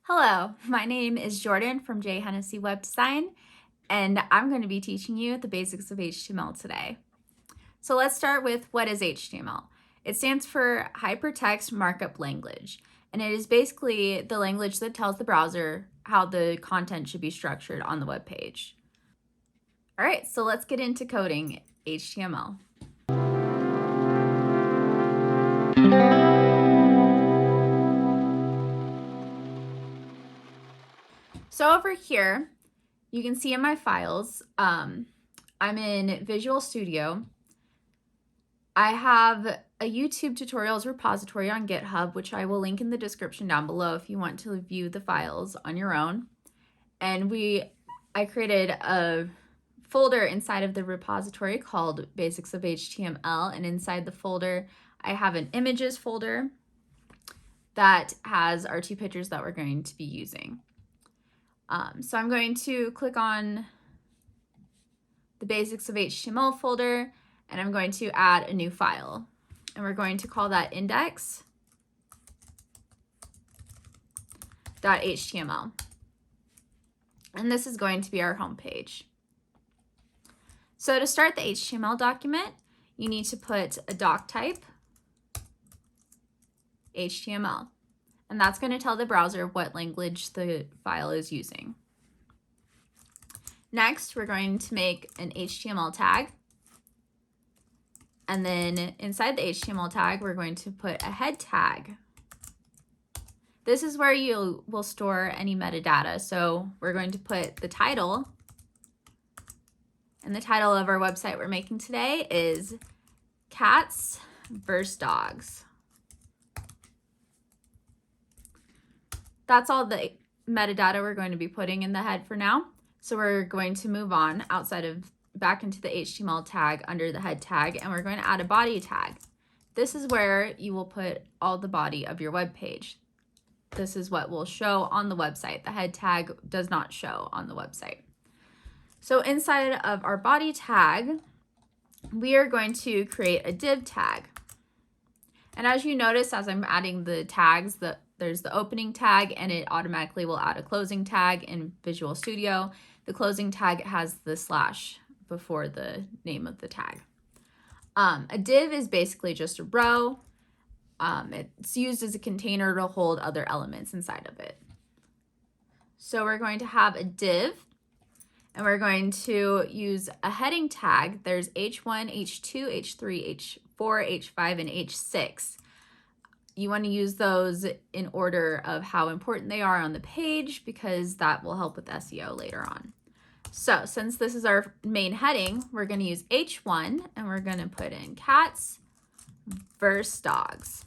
Hello, my name is Jordan from J. Hennessy Web Design, and I'm going to be teaching you the basics of HTML today. So let's start with what is HTML. It stands for Hypertext Markup Language, and it is basically the language that tells the browser how the content should be structured on the web page. All right, so let's get into coding HTML. So over here, you can see in my files, I'm in Visual Studio. I have a YouTube tutorials repository on GitHub, which I will link in the description down below if you want to view the files on your own. And I created a folder inside of the repository called Basics of HTML, and inside the folder, I have an images folder that has our two pictures that we're going to be using. So I'm going to click on the Basics of HTML folder, and I'm going to add a new file. And we're going to call that index.html. And this is going to be our home page. So to start the HTML document, you need to put a doc type HTML. And that's going to tell the browser what language the file is using. Next, we're going to make an HTML tag. And then inside the HTML tag, we're going to put a head tag. This is where you will store any metadata. So we're going to put the title. And the title of our website we're making today is Cats vs. Dogs. That's all the metadata we're going to be putting in the head for now. So we're going to move on back into the HTML tag under the head tag, and we're going to add a body tag. This is where you will put all the body of your web page. This is what will show on the website. The head tag does not show on the website. So inside of our body tag, we are going to create a div tag. And as you notice, as I'm adding the tags, there's the opening tag, and it automatically will add a closing tag in Visual Studio. The closing tag has the slash before the name of the tag. A div is basically just a row. It's used as a container to hold other elements inside of it. So we're going to have a div, and we're going to use a heading tag. There's H1, H2, H3, H4, H5, and H6. You want to use those in order of how important they are on the page, because that will help with SEO later on. So since this is our main heading, we're going to use H1, and we're going to put in cats versus dogs.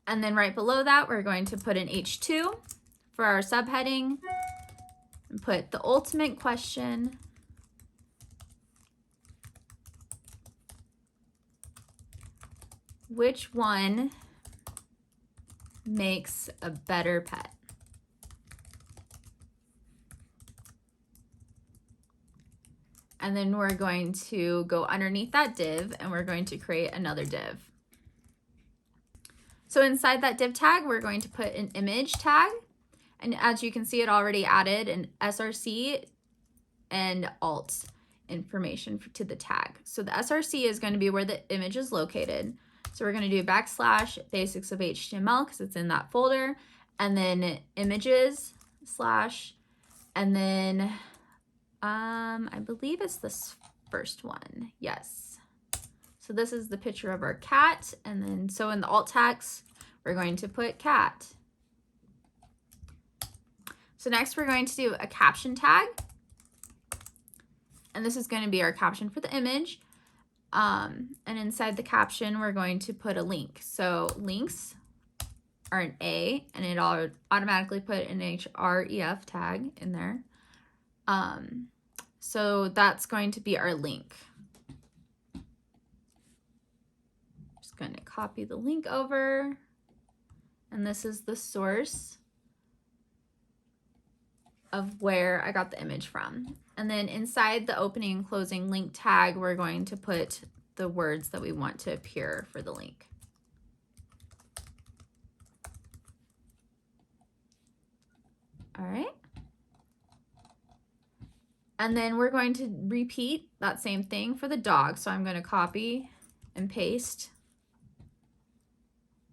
And then right below that, we're going to put in H2 for our subheading and put the ultimate question. Which one makes a better pet? And then we're going to go underneath that div, and we're going to create another div. So inside that div tag, we're going to put an image tag. And as you can see, it already added an SRC and alt information to the tag. So the SRC is going to be where the image is located. So we're going to do / basics of HTML because it's in that folder, and then images / and then I believe it's this first one. Yes. So this is the picture of our cat, and then so in the alt text, we're going to put cat. So next we're going to do a caption tag, and this is going to be our caption for the image. And inside the caption, we're going to put a link. So links are an A, and it'll automatically put an href tag in there. So that's going to be our link. Just going to copy the link over, and this is the source of where I got the image from. And then inside the opening and closing link tag, we're going to put the words that we want to appear for the link. And then we're going to repeat that same thing for the dog. So I'm going to copy and paste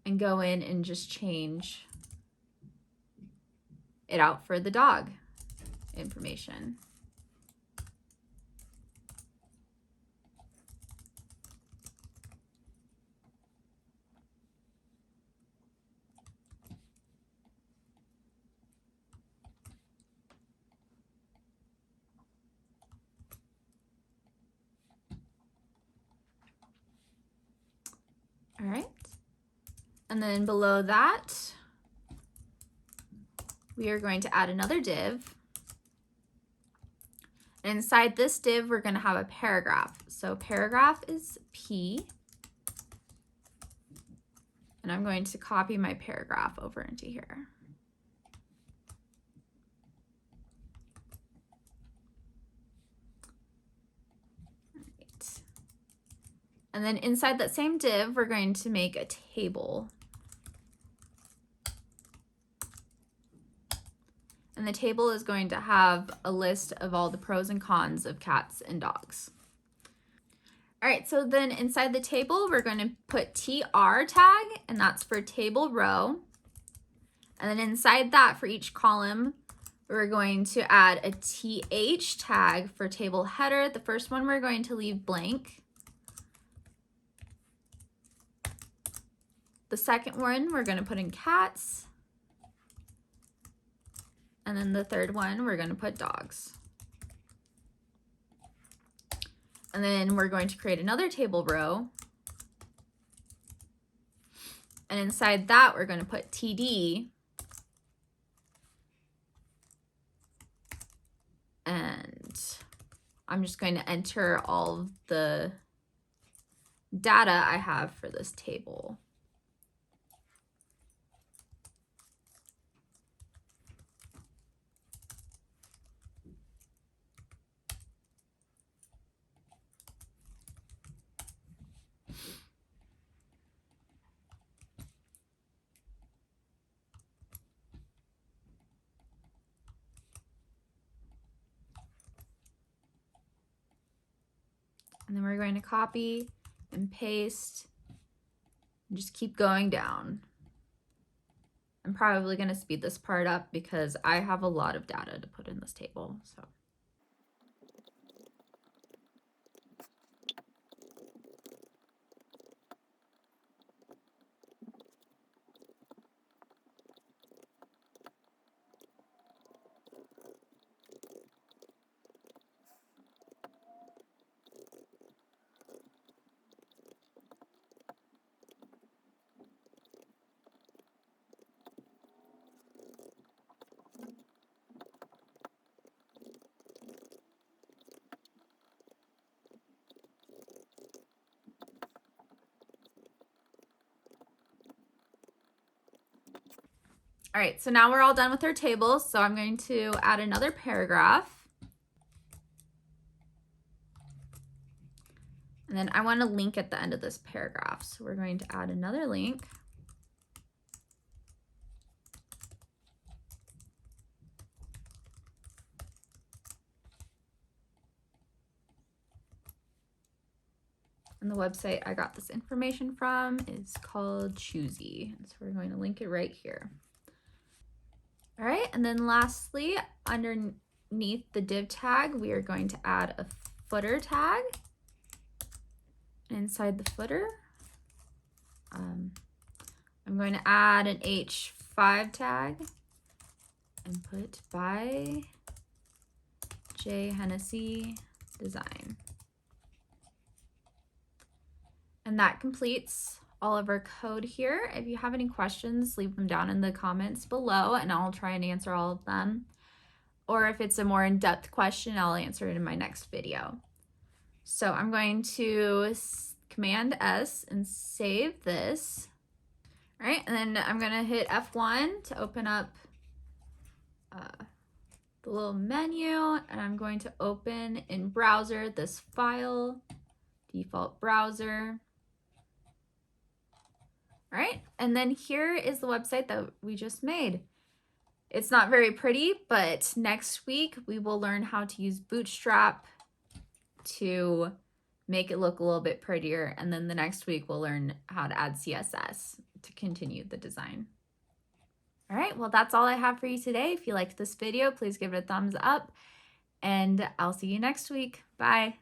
and go in and just change it out for the dog information. All right. And then below that, we are going to add another div. And inside this div, we're going to have a paragraph. So paragraph is P. And I'm going to copy my paragraph over into here. And then inside that same div, we're going to make a table. And the table is going to have a list of all the pros and cons of cats and dogs. All right, so then inside the table, we're going to put TR tag, and that's for table row. And then inside that, for each column, we're going to add a TH tag for table header. The first one we're going to leave blank. The second one, we're going to put in cats. And then the third one, we're going to put dogs. And then we're going to create another table row. And inside that, we're going to put TD. And I'm just going to enter all of the data I have for this table. And then we're going to copy and paste and just keep going down. I'm probably going to speed this part up because I have a lot of data to put in this table. So. All right, so now we're all done with our tables. So I'm going to add another paragraph. And then I want a link at the end of this paragraph. So we're going to add another link. And the website I got this information from is called Choosy. And so we're going to link it right here. All right, and then lastly, underneath the div tag, we are going to add a footer tag. Inside the footer, I'm going to add an H5 tag and put by J. Hennessy Design. And that completes all of our code here. If you have any questions, leave them down in the comments below and I'll try and answer all of them. Or if it's a more in-depth question, I'll answer it in my next video. So I'm going to Command S and save this. All right, and then I'm gonna hit F1 to open up the little menu, and I'm going to open in browser this file, default browser. All right, and then here is the website that we just made. It's not very pretty, but next week we will learn how to use Bootstrap to make it look a little bit prettier. And then the next week we'll learn how to add CSS to continue the design. All right, well, that's all I have for you today. If you liked this video, please give it a thumbs up, and I'll see you next week. Bye.